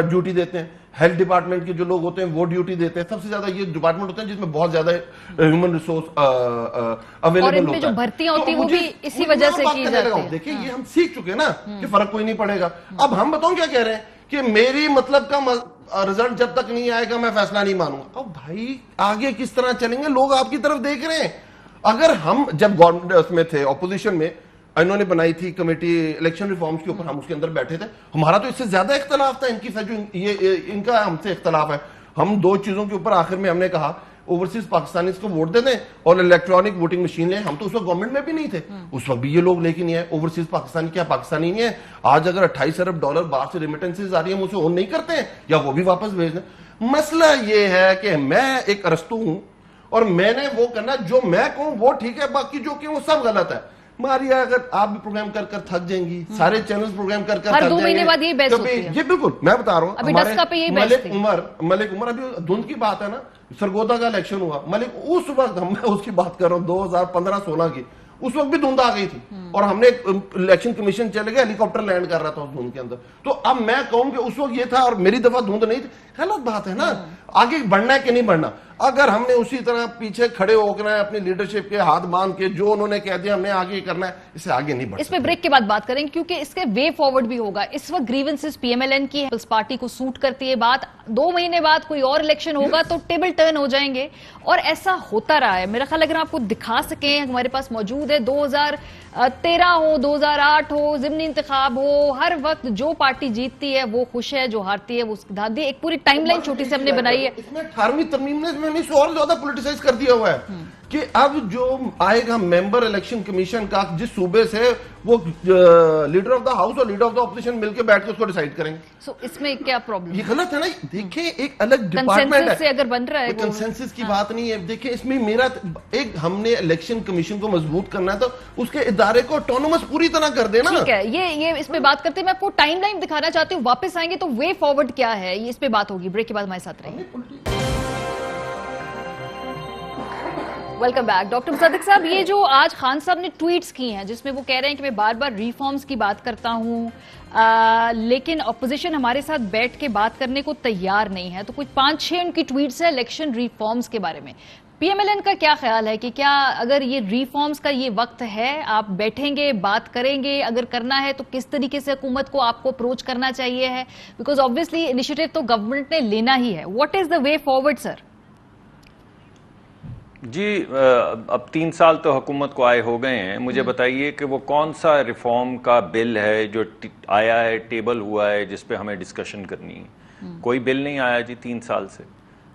ڈیوٹی دیتے ہیں, ہیلتھ ڈپارٹمنٹ کے جو لوگ ہوتے ہیں وہ ڈیوٹی دیتے ہیں. سب سے زیادہ یہ ڈپارٹمنٹ ہوتے ہیں جس میں بہت زیادہ ہیومن ریسورس اویلیبل ہوتا ہے,
جو بھرتیاں ہوتی ہیں وہ بھی اسی وجہ سے کی جاتی ہیں.
دیکھیں یہ ہم سیکھ چکے نا کہ فرق کوئی نہیں پڑے گا. اب ہم بتاؤں کیا کہہ رہے ہیں کہ میری مطلب کا رزلٹ جب تک نہیں آئے گا میں فیصلہ نہیں مانوں گا. اب بھائی آگے کس طرح چلیں گے؟ لوگ آپ کی طرف دیکھ رہے ہیں. اگر ہم جب گورنمنٹ میں تھے اپوزیشن میں, انہوں نے بنائی تھی کمیٹی الیکشن ریفارمز کے اوپر, ہم اس کے اندر بیٹھے تھے, ہمارا تو اس سے زیادہ اختلاف تھا ان کی جو یہ ان کا ہم سے اختلاف ہے. ہم 2 چیزوں کے اوپر آخر میں ہم نے کہا اوورسیز پاکستانیز کو ووٹ دے دیں اور الیکٹرانک ووٹنگ مشین لیں. ہم تو اس وقت گورنمنٹ میں بھی نہیں تھے, اس وقت بھی یہ لوگ لے کے نہیں آئے. اوورسیز پاکستانی کیا پاکستانی نہیں ہے؟ آج اگر 28 ارب ڈالر باہر سے ریمیٹنسز آ رہی ہیں, ہم اسے اون نہیں کرتے ہیں یا وہ بھی واپس بھیج دیں؟ مسئلہ یہ ہے کہ میں ایک ارسطو ہوں اور میں نے وہ کرنا, جو میں کہوں وہ ٹھیک ہے, باقی جو کہ وہ سب غلط ہے. ماریا اگر آپ بھی پروگرام کر کر تھک جائیں گی, سارے چینلز پروگرام کر کر
ہر 2 مہینے بعد یہ بحث ہوتی ہے.
یہ بالکل میں بتا رہا ہوں,
ابھی 10 کا پہ یہی بحث تھی.
ملک عمر, ابھی دھند کی بات ہے نا, سرگودا کا الیکشن ہوا, ملک اس وقت میں اس کی بات کر رہا ہوں 2015-16 کی, اس وقت بھی دھند آ گئی تھی اور ہم نے الیکشن کمیشن چلے گئے, ہیلی کاپٹر لینڈ کر رہا تھا اس دھند کے اندر. تو اب میں کہوں کہ اس وقت یہ تھا اور میری دفعہ دھند نہیں تھی, غلط بات ہے نا. آگے بڑھنا ہے کہ نہیں بڑھنا؟ اگر ہم نے اسی طرح پیچھے کھڑے ہو کر اپنی لیڈرشپ کے ہاتھ باندھ کے جو انہوں نے کہہ دیا ہم نے آگے کرنا ہے, اس سے آگے نہیں بڑھ.
اس میں بریک کے بعد بات کریں کیونکہ اس کے وے فارورڈ بھی ہوگا. اس وقت grievances P M L N کی پیپلز پارٹی کو سوٹ کرتی ہے بات, 2 مہینے بعد کوئی اور الیکشن ہوگا تو ٹیبل ٹرن ہو جائیں گے, اور ایسا ہوتا رہا ہے. میرا خیال اگر آپ کو دکھا سکیں, ہمارے پاس موجود ہے, 2013 ہو, 2008 ہو, ضمنی انتخاب ہو, ہر وقت جو پارٹی جیتتی ہے وہ خوش ہے, جو ہارتی ہے وہ اس کی داد دی. ایک پوری ٹائم لائن چھوٹی سے ہم نے بنائی ہے.
اس میں 18ویں ترمیم نے میں نے اور زیادہ پولیٹیسائز کر دیا ہوا ہے کہ اب جو آئے گا ممبر الیکشن کمیشن کا جس صوبے سے, وہ لیڈر آف دا ہاؤس اور لیڈر آف دا اپوزیشن مل کے بیٹھ کے اس کو ڈیسائیڈ کریں گے.
سو اس میں کیا پرابلم؟
یہ غلط ہے نا. دیکھیں ایک الگ ڈپارٹمنٹ ہے,
سے اگر بن رہا ہے
کنسنسس کی بات نہیں ہے. دیکھیں اس میں میرا ایک, ہم نے الیکشن کمیشن کو مضبوط کرنا ہے تو اس کے ادارے کو آٹونومس پوری طرح کر دینا.
ٹھیک ہے, یہ اس پہ بات کرتے ہیں. میں آپ کو ٹائم لائن دکھانا چاہتی ہوں, واپس آئیں گے تو وے فارورڈ کیا ہے, یہ اس پہ بات ہوگی. بریک کے بعد ہمارے ساتھ رہیں. Welcome back. डॉक्टर मुसद्दिक साहब, ये जो आज खान साहब ने ट्वीट्स की हैं जिसमें वो कह रहे हैं कि मैं बार बार रिफॉर्म्स की बात करता हूं, लेकिन अपोजिशन हमारे साथ बैठ के बात करने को तैयार नहीं है, तो कुछ 5-6 उनकी ट्वीट्स है इलेक्शन रिफॉर्म्स के बारे में। पीएमएलएन का क्या ख्याल है कि क्या अगर ये रिफॉर्म्स का ये वक्त है, आप बैठेंगे, बात करेंगे, अगर करना है तो किस तरीके से हुकूमत को आपको अप्रोच करना चाहिए है? बिकॉज ऑब्वियसली इनिशिएटिव तो गवर्नमेंट ने लेना ही है। What is the way forward sir?
जी, अब 3 साल तो हुकूमत को आए हो गए हैं। मुझे बताइए कि वो कौन सा रिफॉर्म का बिल है जो आया है, टेबल हुआ है, जिस पे हमें डिस्कशन करनी है? कोई बिल नहीं आया जी 3 साल से।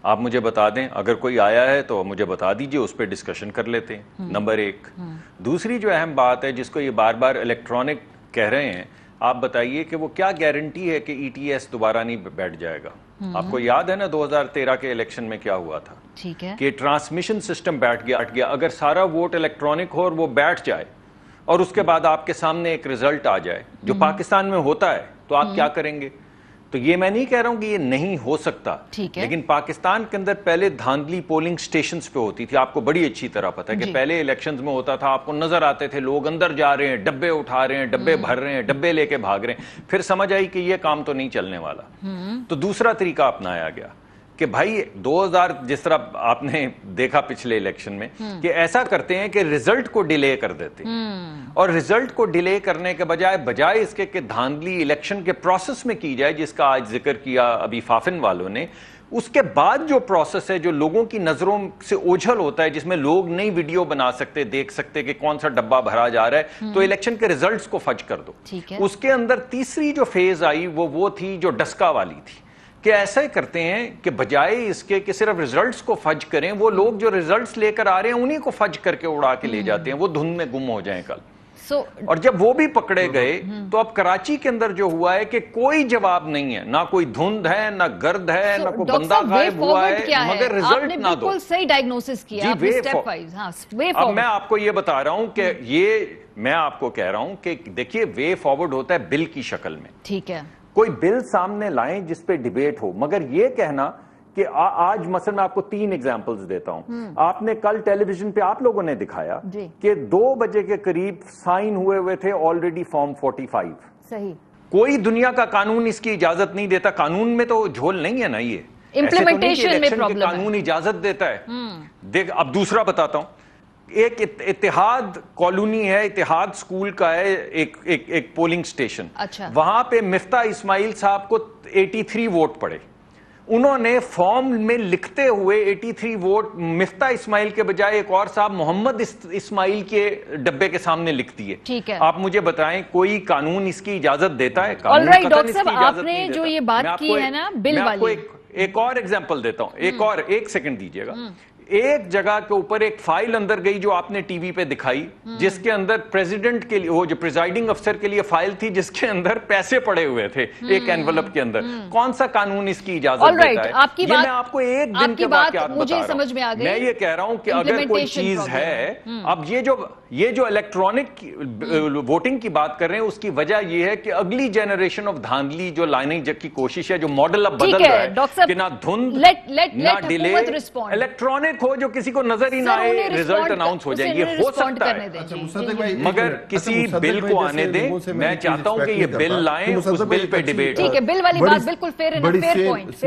आप मुझे बता दें, अगर कोई आया है तो मुझे बता दीजिए, उस पर डिस्कशन कर लेते हैं। नंबर 1। दूसरी जो अहम बात है जिसको ये बार बार इलेक्ट्रॉनिक कह रहे हैं, आप बताइए कि वो क्या गारंटी है कि ईटीएस दोबारा नहीं बैठ जाएगा? आपको याद है ना 2013 के इलेक्शन में क्या हुआ था?
ठीक है
कि ट्रांसमिशन सिस्टम बैठ गया। अगर सारा वोट इलेक्ट्रॉनिक हो और वो बैठ जाए और उसके बाद आपके सामने एक रिजल्ट आ जाए जो पाकिस्तान में होता है, तो आप क्या करेंगे? तो ये मैं नहीं कह रहा हूं कि ये नहीं हो सकता, लेकिन पाकिस्तान के अंदर पहले धांधली पोलिंग स्टेशंस पे होती थी। आपको बड़ी अच्छी तरह पता है कि पहले इलेक्शंस में होता था, आपको नजर आते थे लोग अंदर जा रहे हैं, डब्बे उठा रहे हैं, डब्बे भर रहे हैं, डब्बे लेके भाग रहे हैं। फिर समझ आई कि ये काम तो नहीं चलने वाला, तो दूसरा तरीका अपनाया गया कि भाई 2000 जिस तरह आपने देखा पिछले इलेक्शन में कि ऐसा करते हैं कि रिजल्ट को डिले कर देते हैं, और रिजल्ट को डिले करने के बजाय इसके कि धांधली इलेक्शन के प्रोसेस में की जाए, जिसका आज जिक्र किया अभी फाफिन वालों ने। उसके बाद जो प्रोसेस है जो लोगों की नजरों से ओझल होता है, जिसमें लोग नई वीडियो बना सकते, देख सकते कि कौन सा डब्बा भरा जा रहा है, तो इलेक्शन के रिजल्ट्स को फज कर दो। उसके अंदर तीसरी जो फेज आई वो थी जो डस्का वाली थी, कि ऐसा ही करते हैं कि बजाय इसके कि सिर्फ रिजल्ट्स को फज करें, वो लोग जो रिजल्ट्स लेकर आ रहे हैं उन्हीं को फज करके उड़ा के ले जाते हैं, वो धुंध में गुम हो जाएं कल। और जब वो भी पकड़े गए तो अब कराची के अंदर जो हुआ है कि कोई जवाब नहीं है, ना कोई धुंध है, ना गर्द है, ना कोई बंदा गायब हुआ है, मगर रिजल्ट ना दो।
बिल्कुल सही डायग्नोसिस किया आपने, स्टेप वाइज। हाँ, वे
अब मैं आपको ये बता रहा हूं कि मैं आपको कह रहा हूं कि देखिए, वे फॉरवर्ड होता है बिल की शक्ल में।
ठीक है,
कोई बिल सामने लाएं जिस पे डिबेट हो, मगर ये कहना कि आज मसलन मैं आपको 3 एग्जांपल्स देता हूं। आपने कल टेलीविजन पे आप लोगों ने दिखाया कि 2 बजे के करीब साइन हुए थे ऑलरेडी फॉर्म 45।
सही।
कोई दुनिया का कानून इसकी इजाजत नहीं देता। कानून में तो झोल नहीं है ना, ये
इम्प्लीमेंटेशन में प्रॉब्लम है।
कानून इजाजत देता है। देख, अब दूसरा बताता हूं। एक इत्तेहाद कॉलोनी है, इत्तेहाद स्कूल का है एक पोलिंग स्टेशन।
अच्छा।
वहां पे मिफ्ता इस्माइल साहब को 83 वोट पड़े। उन्होंने फॉर्म में लिखते हुए 83 वोट मिफ्ता इस्माइल के बजाय एक और साहब मोहम्मद इस्माइल के डब्बे के सामने लिख दिए।
ठीक है।
आप मुझे बताएं, कोई कानून इसकी इजाजत देता है?
ऑलराइट डॉक्टर साहब, आपने जो ये बात की है ना बिल वाली,
एक और एग्जांपल देता हूं। एक सेकंड दीजिएगा। एक जगह के ऊपर एक फाइल अंदर गई जो आपने टीवी पे दिखाई, जिसके अंदर प्रेसिडेंट के लिए, वो जो प्रिजाइडिंग अफसर के लिए फाइल थी, जिसके अंदर पैसे पड़े हुए थे एक एनवलप के अंदर। कौन सा कानून इसकी इजाजत देता है?
आपकी बात,
मैं आपको एक दिन के वाकयात बता रहा हूं।
समझ में आ गई।
मैं ये कह रहा हूं कि अगर कोई चीज है, अब ये जो इलेक्ट्रॉनिक वोटिंग की बात कर रहे हैं, उसकी वजह यह है कि अगली जनरेशन ऑफ धांधली जो लाने की कोशिश है, जो मॉडल अब बदल रहा है कि ना धुंध ना डिले, इलेक्ट्रॉनिक हो जो किसी को नजर ही ना आए, रिजल्ट अनाउंस हो जाए, ये हो सकता है। मगर किसी बिल को आने दें। मैं चाहता हूं कि ये बिल लाएं, उस बिल पे डिबेट।
ठीक है, बिल वाली बात बिल्कुल फेयर पॉइंट।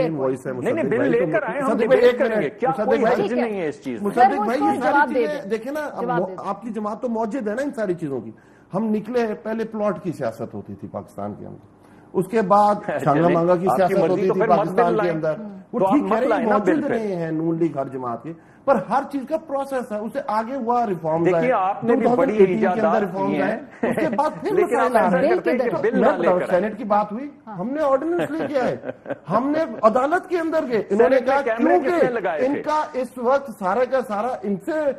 नहीं, बिल लेकर आए, हम डिबेट करेंगे। क्या कोई हर्ज नहीं है इस चीज में?
मुसद्दिक भाई, ये सारी चीजें देखे ना, आपकी जमात तो मौजूद है ना इन सारी चीजों की। हम निकले, पहले प्लॉट की सियासत होती थी पाकिस्तान के अंदर, उसके बाद छांगा मांगा की सियासत होती थी पाकिस्तान के अंदर। वो ठीक कह रहे हैं, मौजूद रहे हैं नून लीग हर जमात के, पर हर चीज का प्रोसेस है, उससे आगे हुआ रिफॉर्म।
देखिए, आपने भी बड़ी इजाजत की है,
उसके बाद फिर सेनेट की बात हुई, हमने ऑर्डिनेंस ले किया है, हमने अदालत के अंदर गए। इन्होंने कहा क्योंकि इनका इस वक्त सारा का सारा इनसे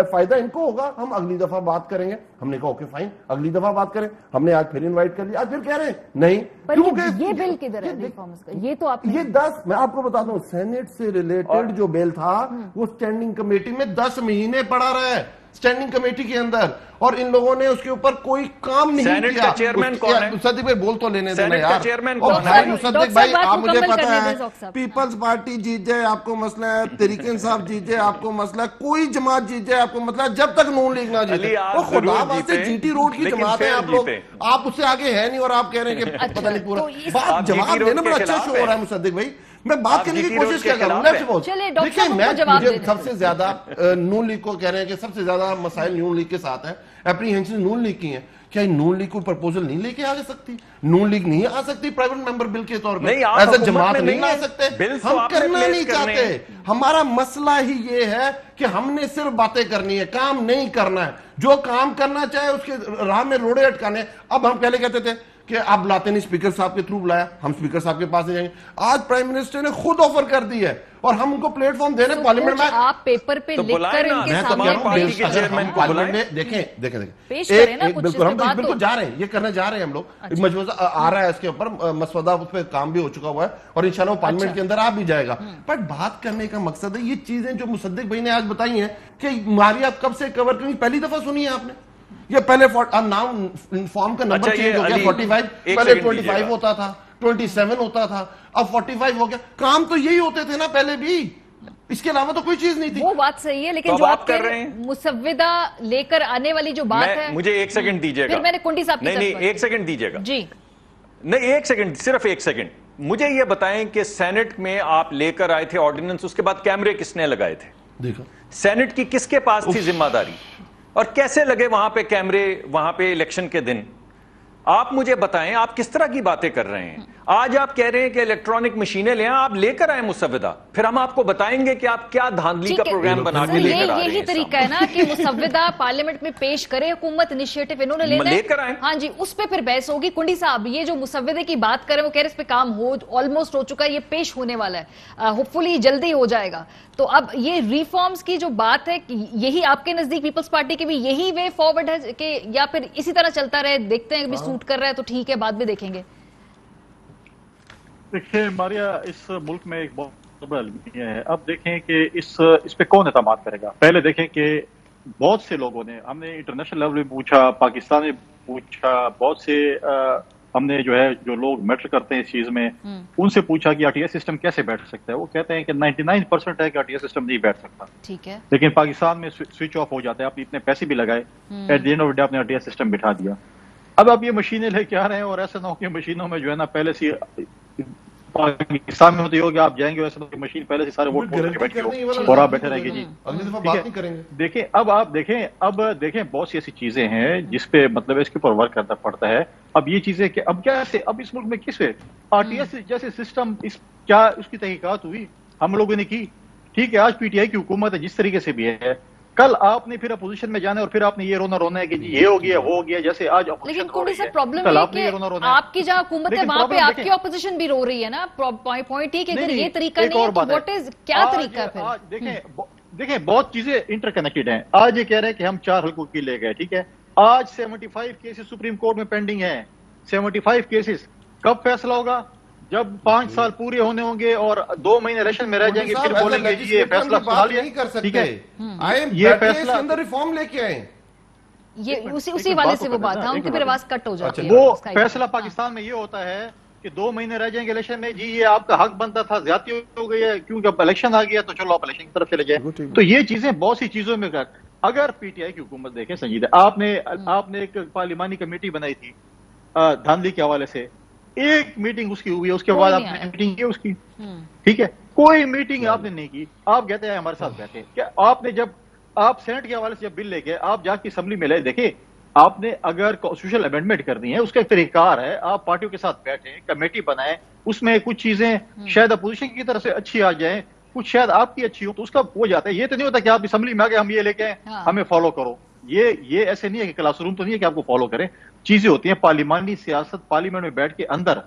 फायदा इनको होगा, हम अगली दफा बात करेंगे। हमने कहा ओके फाइन, अगली दफा बात करें। हमने आज फिर इन्वाइट कर लिया, आज फिर कह रहे हैं नहीं,
क्योंकि ये बिल किधर है रिफॉर्म्स का? ये तो आप
ये 10, मैं आपको बताता हूँ, सेनेट से रिलेटेड जो बिल था वो स्टैंडिंग कमेटी में 10 महीने पड़ा रहा है। स्टैंडिंग कमेटी के अंदर, और इन लोगों ने उसके ऊपर कोई काम नहीं किया।
सेनेट का चेयरमैन कौन है?
मुसद्दिक भाई बोल तो लेने देना
सेनेट का
यार।
चेयरमैन
और
कौन
भाई
है?
मुसद्दिक भाई, आप मुझे
मुकम्मल
पता
करने दें
है
डॉक्टर साहब।
पीपल्स पार्टी जीत जाए आपको मसला है, तहरीक इंसाफ जीत जाए आपको मसला है, कोई जमात जीत जाए आपको मसला है, जब तक नून लीग ना जीते।
आप
वो
जरूर
खुदा वास्ते
जीते,
जीटी रोड की
लेकिन
जमात है
फिर
आप लोग,
जीते।
आप उससे आगे है नहीं, और आप कह रहे हैं कि पता नहीं पूरा
तो इस-
बात
आप
जवाब
जीटी रोड
देना बड़ा
के
अच्छा
खिलाफ
शो हो रहा है
है।
मुसद्दिक भाई। मैं बात
आप
करने की
जीटी रोड
कोशिश
के
क्या करूं,
खिलाफ
लेट्स
है।
सपोज
चलिए, डॉक्टर
देखिए
साहब
मैं
उनको जवाब
मुझे
देने
सबसे ज्यादा नून लीग को कह रहे हैं कि सबसे ज्यादा मसाइल नून लीग के साथ है, एप्रीहेंशन नून लीग की है। क्या नून लीग कोई प्रपोजल नहीं लेके आ सकती? नून लीग नहीं आ सकती प्राइवेट मेंबर बिल के तौर
नहीं,
पे,
आप
एज
हुकूमत
जमात
में
नहीं
नहीं
ला
है।
सकते,
बिल्स तो
हम
आपने
करना
प्लेस
नहीं
करने
चाहते।
हैं।
हमारा मसला ही ये है कि हमने सिर्फ बातें करनी है, काम नहीं करना है। जो काम करना चाहे उसके राह में रोड़े अटकाने। अब हम पहले कहते थे कि आप लाते नहीं, स्पीकर साहब के थ्रू बुलाया, हम स्पीकर साहब के पास नहीं जाएंगे। आज प्राइम मिनिस्टर ने खुद ऑफर कर दी है और हम उनको प्लेटफॉर्म दे रहे हैं पार्लियामेंट में।
आप पेपर पे
तो
लिखकर
बुलाएं ना,
इनके
मैं तो
सामने
कह रहा हूं, पार्टी
पेश
के
करें।
चेयरमैन को
पार्लियामेंट
बुलाएं।
में देखें
पेश करें ना, कुछ
बिल्कुल हम
बात
बिल्कुल
तो-
जा रहे हैं, ये करने जा रहे हैं हम लोग। मसवदा आ रहा है इसके ऊपर, मसवदा उस पर काम भी हो चुका हुआ है और इंशाल्लाह पार्लियामेंट के अंदर आ भी जाएगा। पर बात करने का मकसद है ये चीजें जो मुसद्दिक भाई ने आज बताई हैं कि मारिया कब से कवर करेंगी, पहली दफा सुनी है आपने? ये पहले नाम फॉर्म का नंबर
अच्छा,
चेंज हो गया, 45
एक
पहले
सेकंड
25
दीजिएगा।
होता था, 27 होता था, अब 45 हो गया। काम तो यही होते थे ना पहले भी, इसके अलावा तो कोई चीज नहीं थी।
वो बात सही है, लेकिन
तो
जो
अब
आप
आप
कह
कर
रहे
रहे
हैं
हैं।
मुसव्विदा लेकर आने वाली जो बात है,
मुझे एक सेकंड दीजिएगा।
फिर मैंने कुंडी साहब की
नहीं,
तरफ
नहीं, एक सेकंड दीजिएगा
जी।
नहीं, एक सेकंड, सिर्फ एक सेकंड। मुझे ये बताएं कि सेनेट में आप लेकर आए थे ऑर्डिनेंस, उसके बाद कैमरे किसने लगाए थे?
देखो
सेनेट की किसके पास थी जिम्मेदारी, और कैसे लगे वहां पे कैमरे, वहां पे इलेक्शन के दिन? आप मुझे बताएं, आप किस तरह की बातें कर रहे हैं? आज आप कह रहे हैं कि इलेक्ट्रॉनिक मशीनें ले, आप लेकर आए मुसव्विदा, फिर हम आपको बताएंगे कि आप क्या धांधली
ठीक
का
है।
प्रोग्राम बना
सर,
के लेकर आ रहे
यही
हैं
तरीका है ना कि मुसव्विदा पार्लियामेंट में पेश करे, हुकूमत इनिशिएटिव इन्होंने लेना है,
लेकर आए।
हाँ जी, उस पे फिर बहस होगी। कुंडी साहब, ये जो मुसव्विदे की बात करें, वो कह रहे इस पे काम हो ऑलमोस्ट हो चुका है, ये पेश होने वाला है, होपफुली जल्दी हो जाएगा। तो अब ये रिफॉर्म्स की जो बात है, यही आपके नजदीक पीपल्स पार्टी के भी यही वे फॉरवर्ड है कि, या फिर इसी तरह चलता रहे, देखते हैं कि सूट कर रहा है तो ठीक है, बाद में देखेंगे?
देखिए मारिया, इस मुल्क में एक बहुत बड़ा अलमिया है। अब देखें कि इस पे कौन एतमाद करेगा। पहले देखें कि बहुत से लोगों ने, हमने इंटरनेशनल लेवल में पूछा, पाकिस्तान में पूछा, बहुत से हमने जो है जो लोग मैटर करते हैं इस चीज में, उनसे पूछा कि आरटीएस सिस्टम कैसे बैठ सकता है। वो कहते हैं कि 99% है कि आरटीएस सिस्टम नहीं बैठ सकता।
ठीक है,
लेकिन पाकिस्तान में स्विच ऑफ हो जाता है, आपने इतने पैसे भी लगाए, at the end of the day आपने आरटीएस सिस्टम बिठा दिया। अब आप ये मशीनें लेके आ रहे हैं और ऐसा ना हो कि मशीनों में जो है ना पहले से पाकिस्तान में होती होगी, आप जाएंगे वैसे तो मशीन पहले से सारे वोट बैठे हो और आप बैठे रहेंगे जी।
अगली दफा बात नहीं करेंगे।
देखें अब आप देखें, बहुत सी ऐसी चीजें हैं जिसपे मतलब इसके ऊपर वर्क करना पड़ता है। अब ये चीजें कि अब कैसे, अब इस मुल्क में किस वे आरटीएस जैसे सिस्टम, इस क्या उसकी तहकीकात हुई, हम लोगों ने की। ठीक है, आज पीटीआई की हुकूमत है, जिस तरीके से भी है, कल आपने फिर अपोजिशन में जाना है और फिर आपने ये रोना है कि जी ये हो गया वो हो गया, जैसे आज
लेकिन कुंडी सर, प्रॉब्लम
कल
ये
आपने ये रोना
कि
है।
आपकी जहां हुकूमत है
लेकिन
वहां पे
प्रॉब्लम
आपकी
देखें,
ऑपोजिशन भी रो रही है ना। पॉइंट ही कि अगर
नहीं,
ये तरीका
एक
नहीं है
और
तो
बात है।
व्हाट इज, क्या
आज-
तरीका है फिर?
आज देखें बहुत चीजें इंटरकनेक्टेड हैं। आज ये कह रहे हैं कि हम 4 हल्कों की ले गए, ठीक है, आज 75 केसेस सुप्रीम कोर्ट में पेंडिंग है। 75 केसेस, कब फैसला होगा? जब 5 साल पूरे होने होंगे और 2 महीने इलेक्शन में रह जाएंगे, फिर बोलेंगे जी ये फैसला सुना लिया।
नहीं कर सकते,
ठीक है,
ये फैसला अंदर रिफॉर्म लेके आए।
ये उसी वाले से वो बात है, उनकी फिर आवाज कट हो जाती है।
वो
उसका एक-
फैसला पाकिस्तान में ये होता है कि 2 महीने रह जाएंगे इलेक्शन में, जी ये आपका हक बनता था, ज्यादती हो गई है क्योंकि अब इलेक्शन आ गया तो चलो आप इलेक्शन की तरफ चले जाए। तो ये चीजें बहुत सी चीजों में अगर पीटीआई की हुकूमत देखें संजीदा, आपने एक पार्लिमानी कमेटी बनाई थी धांधली के हवाले से, एक मीटिंग उसकी हुई है, उसके बाद
नहीं
आपने
आया।
मीटिंग की उसकी, ठीक है, कोई मीटिंग आपने नहीं की। आप कहते हैं हमारे साथ बैठे, क्या आपने जब आप सेनेट के हवाले से जब बिल लेके आप जाके असेंबली में ले, देखिए आपने अगर कॉन्स्टिट्यूशनल अमेंडमेंट करनी है उसका एक तरीकार है, आप पार्टियों के साथ बैठे, कमेटी बनाए, उसमें कुछ चीजें शायद अपोजिशन की तरफ से अच्छी आ जाए, कुछ शायद आपकी अच्छी हो, तो उसका हो जाता है। ये तो नहीं होता कि आप असेंबली में आके हम ये लेके आए,
हाँ।
हमें फॉलो करो। ये ऐसे नहीं है कि क्लासरूम तो नहीं है कि आपको फॉलो करें। चीजें होती हैं पार्लिमानी सियासत, पार्लियामेंट में बैठ के अंदर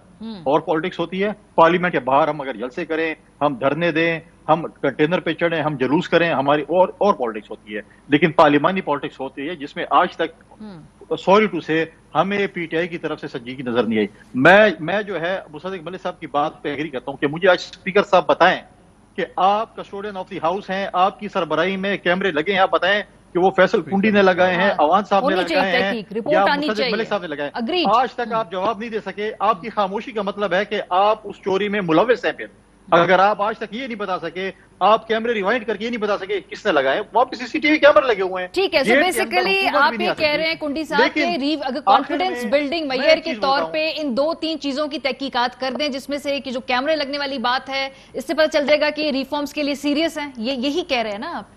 और पॉलिटिक्स होती है, पार्लियामेंट के बाहर हम अगर जलसे करें, हम धरने दें, हम कंटेनर पे चढ़े, हम जुलूस करें, हमारी और पॉलिटिक्स होती है। लेकिन पार्लिमानी पॉलिटिक्स होती है जिसमें आज तक सॉरी टू से हमें पीटीआई की तरफ से संजीदगी नजर नहीं आई। मैं जो है मुसद्दिक मलिक साहब की बात पे एग्री करता हूं कि मुझे आज स्पीकर साहब बताएं कि आप कस्टोडियन ऑफ द हाउस हैं, आपकी सरबराही में कैमरे लगे हैं, आप बताएं कि کہ وہ فیصل کنڈی نے لگائے ہیں, عوان صاحب نے
ہونی چاہیے
لگائے ہیں,
تحقیق، رپورٹ
یا
آنی
مصدق
چاہیے.
ملک صاحب نے لگائے ہیں.
Agreed.
آج تک آپ جواب نہیں دے سکے. آپ کی خاموشی کا مطلب ہے کہ آپ اس چوری میں ملوث ہیں. پھر اگر آپ آج تک یہ نہیں بتا سکے, آپ کیمرے ریوائنڈ کر کے یہ نہیں بتا سکے کس نے لگائے, وہاں پہ سی سی ٹی وی کیمرے لگے ہوئے ہیں.
ٹھیک ہے. سو بیسیکلی آپ یہ کہہ رہے ہیں کنڈی صاحب کہ اگر کانفیڈنس بلڈنگ معیار کے طور پہ ان 2-3 چیزوں کی تحقیقات کر دیں, جس میں سے کہ جو کیمرے لگنے والی بات ہے, اس سے پتہ چل جائے گا کہ یہ ریفارمز کے لیے سیریس ہیں. یہی کہہ رہے ہیں نا آپ؟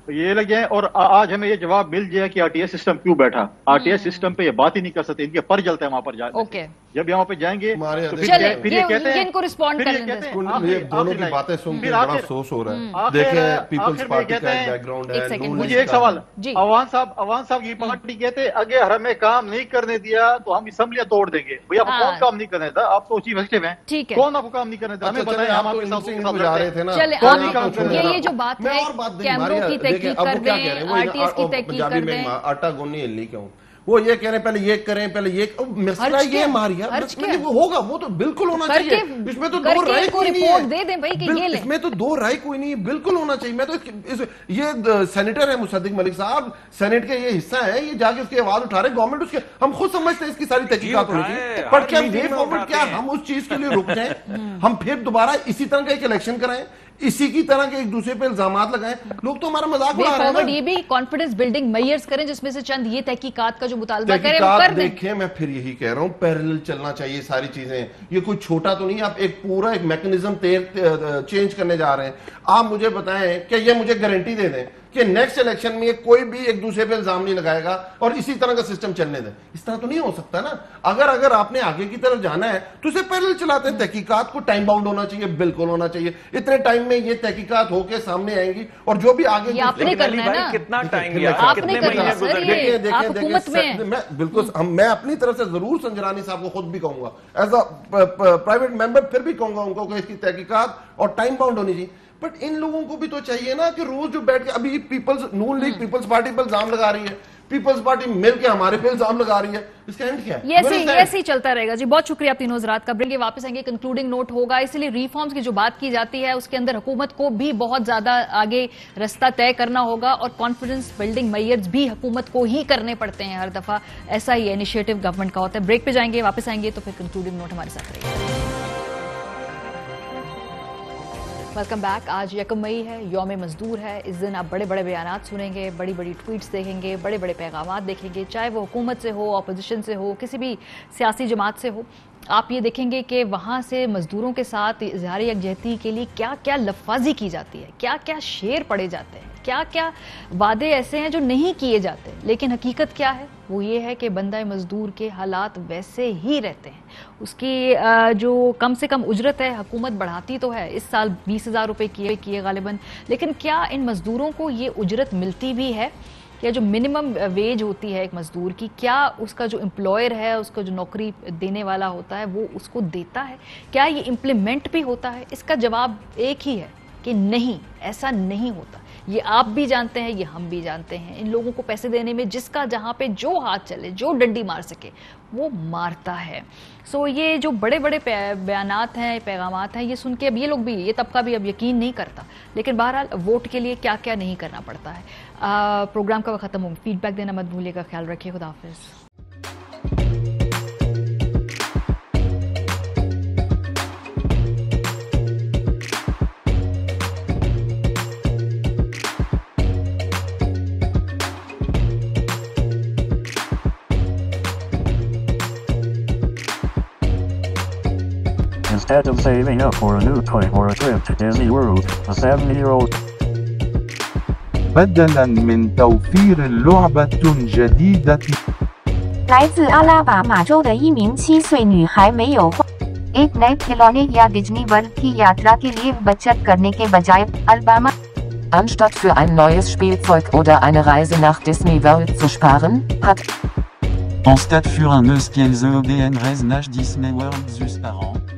یہ لگ جائیں. اور آج ہمیں یہ جواب مل جائے کہ آر ٹی ایس سسٹم کیوں بیٹھا. آر ٹی ایس سسٹم پہ یہ بات ہی نہیں کر سکتے, ان کے پر جلتا ہے وہاں پر جانے.
اوکے,
جب یہاں پہ جائیں گے
پھر یہ کہتے ہیں ان کو رسپونڈ کرنے دیں.
دونوں کی باتیں سن کے بڑا افسوس ہو رہا ہے. دیکھیں پیپلز پارٹی کا ایک بیک گراؤنڈ ہے.
مجھے ایک سوال, عوان صاحب یہ پارٹی کہتے اگر ہمیں کام نہیں کرنے دیا تو ہم اسمبلیاں توڑ دیں گے. بھئی آپ کو کون کام نہیں کرنے تھا؟ آپ تو چیف ایگزیکٹو ہیں.
ٹھیک ہے,
کون آپ کو کام نہیں کرنے تھا؟ ہمیں بتائیں. ہم آپ کے ساتھ
جا رہے تھے نا.
چلیں یہ جو بات ہے کیمروں کی تحقیق کر دیں, آر ٹی ایس کی تحقیق کر دیں.
آٹا گونی ہلی کیوں وہ یہ کہہ رہے ہیں پہلے یہ کریں, پہلے یہ مسئلہ یہ ماریا وہ ہوگا, وہ تو بالکل ہونا چاہیے. اس میں تو دو رائے کوئی نہیں ہے, اس میں تو دو رائے کوئی نہیں ہے, بالکل ہونا چاہیے. میں تو یہ سینیٹر ہے مصدق ملک صاحب, سینیٹ کا یہ حصہ ہے, یہ جا کے اس کی آواز اٹھا رہے ہیں. گورنمنٹ اس کے, ہم خود سمجھتے ہیں اس کی ساری تحقیقات ہونی چاہیے, پر کیا وے فارورڈ کیا ہم اس چیز کے لیے رک جائیں, ہم پھر دوبارہ اسی طرح کا ایک الیکشن کرائیں, اسی کی طرح کے ایک دوسرے پہ الزامات لگائیں. لوگ تو ہمارا مذاق اڑا رہے ہیں.
یہ بھی کانفیڈنس بلڈنگ میئرز کریں جس میں سے چند یہ تحقیقات کا جو مطالبہ کریں.
دیکھیں میں پھر یہی کہہ رہا ہوں, پیرلل چلنا چاہیے ساری چیزیں. یہ کوئی چھوٹا تو نہیں, آپ ایک پورا ایک میکنزم چینج کرنے جا رہے ہیں. آپ مجھے بتائیں کہ یہ مجھے گارنٹی دے دیں کہ نیکسٹ الیکشن میں کوئی بھی ایک دوسرے پہ الزام نہیں لگائے گا اور اسی طرح کا سسٹم چلنے دیں. اس طرح تو نہیں ہو سکتا نا. اگر آپ نے آگے کی طرف جانا ہے تو اسے پیرلل چلاتے ہیں. تحقیقات کو ٹائم باؤنڈ ہونا چاہیے, بالکل ہونا چاہیے. اتنے ٹائم میں یہ تحقیقات ہو کے سامنے آئیں گی, اور جو بھی آگے
کتنا ٹائم
بالکل میں اپنی طرف سے ضرور سنجرانی صاحب کو خود بھی کہوں گا, ایز اے پرائیویٹ ممبر پھر بھی کہوں گا ان کو کہ اس کی تحقیقات اور ٹائم باؤنڈ ہونی چاہیے. بٹ ان لوگوں کو بھی تو چاہیے نا کہ روز جو بیٹھ کے, ابھی نون لیگ پیپلز پارٹی پر الزام لگا رہی ہے, پیپلز پارٹی مل کے ہمارے پہ الزام لگا رہی ہے. اس کا اینڈ کیا ہے؟
یہ ایسے ہی چلتا رہے گا. جی بہت شکریہ آپ تینوں حضرات کا. برنگے واپس آئیں گے, کنکلوڈنگ نوٹ ہوگا. اس لیے ریفارمز کی جو بات کی جاتی ہے اس کے اندر حکومت کو بھی بہت زیادہ آگے رستہ طے کرنا ہوگا, اور کانفیڈنس بلڈنگ میئرز بھی حکومت کو ہی کرنے پڑتے ہیں ہر دفعہ. ایسا ہی انیشیٹو گورنمنٹ کا ہوتا ہے. بریک پہ جائیں گے, واپس آئیں گے تو پھر کنکلوڈنگ نوٹ ہمارے ساتھ رہے گا. Welcome back. آج 1 مئی ہے, یوم مزدور ہے. اس دن آپ بڑے بڑے بیانات سنیں گے, بڑی بڑی ٹویٹس دیکھیں گے, بڑے بڑے پیغامات دیکھیں گے, چاہے وہ حکومت سے ہو, اپوزیشن سے ہو, کسی بھی سیاسی جماعت سے ہو. آپ یہ دیکھیں گے کہ وہاں سے مزدوروں کے ساتھ اظہار یکجہتی کے لیے کیا کیا لفاظی کی جاتی ہے, کیا کیا شعر پڑے جاتے ہیں, کیا کیا وعدے ایسے ہیں جو نہیں کیے جاتے. لیکن حقیقت کیا ہے؟ وہ یہ ہے کہ بندہ مزدور کے حالات ویسے ہی رہتے ہیں. اس کی جو کم سے کم اجرت ہے حکومت بڑھاتی تو ہے, اس سال 20,000 روپے کیے غالباً, لیکن کیا ان مزدوروں کو یہ اجرت ملتی بھی ہے؟ یا جو منیمم ویج ہوتی ہے ایک مزدور کی, کیا اس کا جو امپلائر ہے, اس کا جو نوکری دینے والا ہوتا ہے وہ اس کو دیتا ہے؟ کیا یہ امپلیمنٹ بھی ہوتا ہے؟ اس کا جواب ایک ہی ہے کہ نہیں, ایسا نہیں ہوتا. یہ آپ بھی جانتے ہیں, یہ ہم بھی جانتے ہیں. ان لوگوں کو پیسے دینے میں جس کا جہاں پہ جو ہاتھ چلے, جو ڈنڈی مار سکے وہ مارتا ہے. سو یہ جو بڑے بڑے بیانات ہیں, پیغامات ہیں, یہ سن کے اب یہ لوگ بھی, یہ طبقہ بھی اب یقین نہیں کرتا. لیکن بہرحال ووٹ کے لیے کیا کیا نہیں کرنا پڑتا ہے. پروگرام کا وقت ختم ہو, فیڈ بیک دینا مت بھولیے گا. خیال رکھیے, خدا حافظ.
Instead of saving up for a new toy or a trip to Disney World, a 7-year-old
بدلاً من توفير لعبة جديدة
来自阿拉巴马州的一名7岁女孩没有花 एक नए खिलौने या डिज्नी वर्ल्ड की यात्रा के लिए बचत करने के बजाय Alabama
Anstatt für ein neues Spielzeug oder eine Reise nach Disney World zu sparen, hat
Anstatt für un neues Spielzeug oder eine Reise nach Disney World zu sparen